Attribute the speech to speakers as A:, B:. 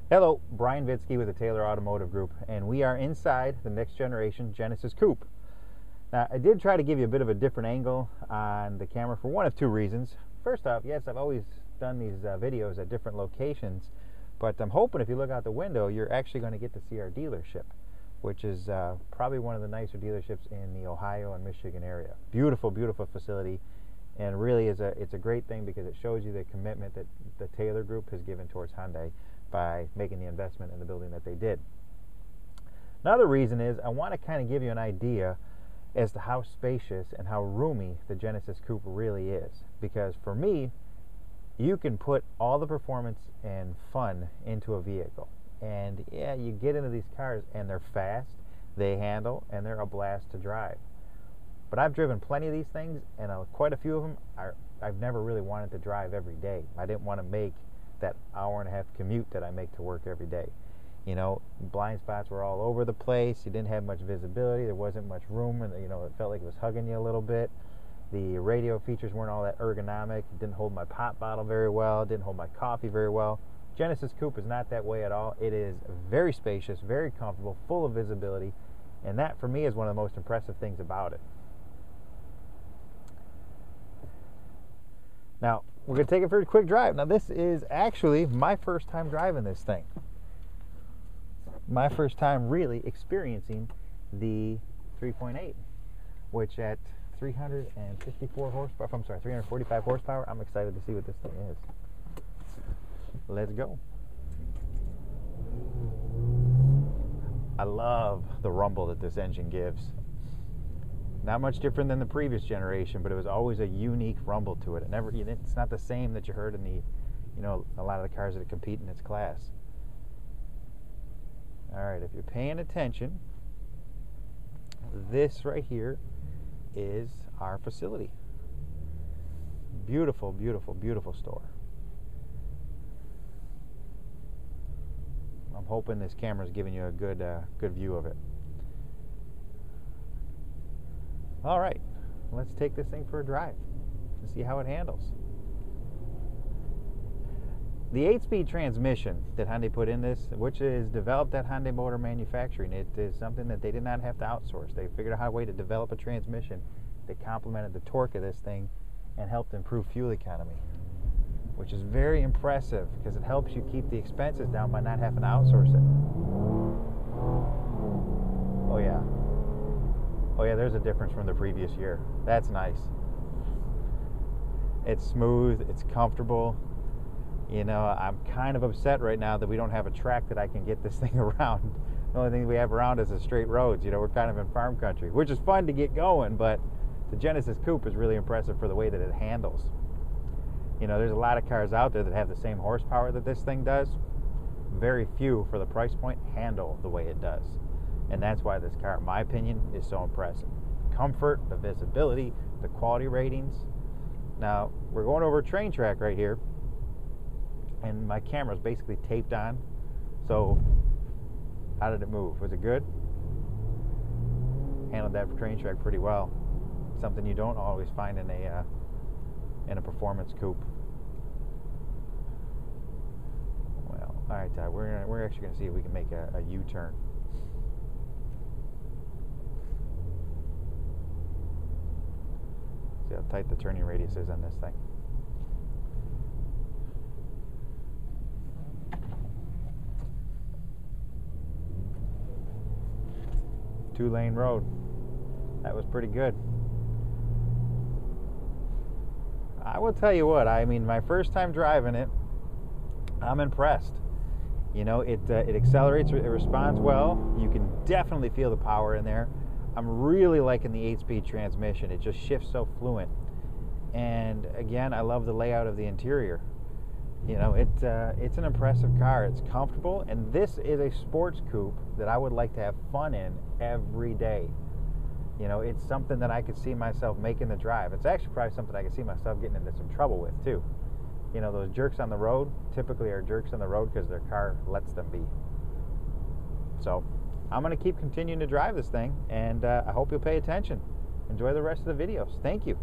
A: Hello, Brian Vitsky with the Taylor Automotive Group, and we are inside the next generation Genesis Coupe. Now, I did try to give you a bit of a different angle on the camera for one of two reasons. First off, yes, I've always done these videos at different locations, but I'm hoping if you look out the window, you're actually going to get to see our dealership, which is probably one of the nicer dealerships in the Ohio and Michigan area. Beautiful, beautiful facility, and really it's a great thing because it shows you the commitment that the Taylor Group has given towards Hyundai by making the investment in the building that they did. Another reason is I want to kind of give you an idea as to how spacious and how roomy the Genesis Coupe really is, because for me, you can put all the performance and fun into a vehicle, and yeah, you get into these cars and they're fast, they handle, and they're a blast to drive. But I've driven plenty of these things, and quite a few of them I've never really wanted to drive every day. I didn't want to make that hour-and-a-half commute that I make to work every day. You know, blind spots were all over the place. You didn't have much visibility. There wasn't much room, and you know, it felt like it was hugging you a little bit. The radio features weren't all that ergonomic. It didn't hold my pop bottle very well. It didn't hold my coffee very well. Genesis Coupe is not that way at all. It is very spacious, very comfortable, full of visibility, and that for me is one of the most impressive things about it. Now, we're going to take it for a quick drive. Now, this is actually my first time driving this thing. My first time really experiencing the 3.8, which at 354 horsepower, I'm sorry, 345 horsepower, I'm excited to see what this thing is. Let's go. I love the rumble that this engine gives. Not much different than the previous generation, but it was always a unique rumble to it. It's not the same that you heard in the, you know, a lot of the cars that compete in its class. All right, if you're paying attention, this right here is our facility. Beautiful, beautiful, beautiful store. I'm hoping this camera's giving you a good view of it. All right, let's take this thing for a drive and see how it handles. The 8-speed transmission that Hyundai put in this, which is developed at Hyundai Motor Manufacturing, it is something that they did not have to outsource. They figured out a way to develop a transmission that complemented the torque of this thing and helped improve fuel economy, which is very impressive because it helps you keep the expenses down by not having to outsource it. Oh yeah. Oh yeah, there's a difference from the previous year. That's nice. It's smooth, it's comfortable. You know, I'm kind of upset right now that we don't have a track that I can get this thing around. The only thing we have around is the straight roads. You know, we're kind of in farm country, which is fun to get going, but the Genesis Coupe is really impressive for the way that it handles. You know, there's a lot of cars out there that have the same horsepower that this thing does. Very few, for the price point, handle the way it does. And that's why this car, in my opinion, is so impressive. Comfort, the visibility, the quality ratings. Now, we're going over a train track right here, and my camera's basically taped on. So, how did it move? Was it good? Handled that train track pretty well. Something you don't always find in a performance coupe. Well, all right, we're actually going to see if we can make a U-turn. See how tight the turning radius is on this thing. Two-lane road. That was pretty good. I will tell you what, I mean, my first time driving it, I'm impressed. You know, it accelerates, it responds well. You can definitely feel the power in there. I'm really liking the 8-speed transmission. It just shifts so fluent. And again, I love the layout of the interior. You know, it's an impressive car. It's comfortable, and this is a sports coupe that I would like to have fun in every day. You know, it's something that I could see myself making the drive. It's actually probably something I could see myself getting into some trouble with too. You know, those jerks on the road typically are jerks on the road because their car lets them be. So I'm going to keep continuing to drive this thing, and I hope you'll pay attention. Enjoy the rest of the videos. Thank you.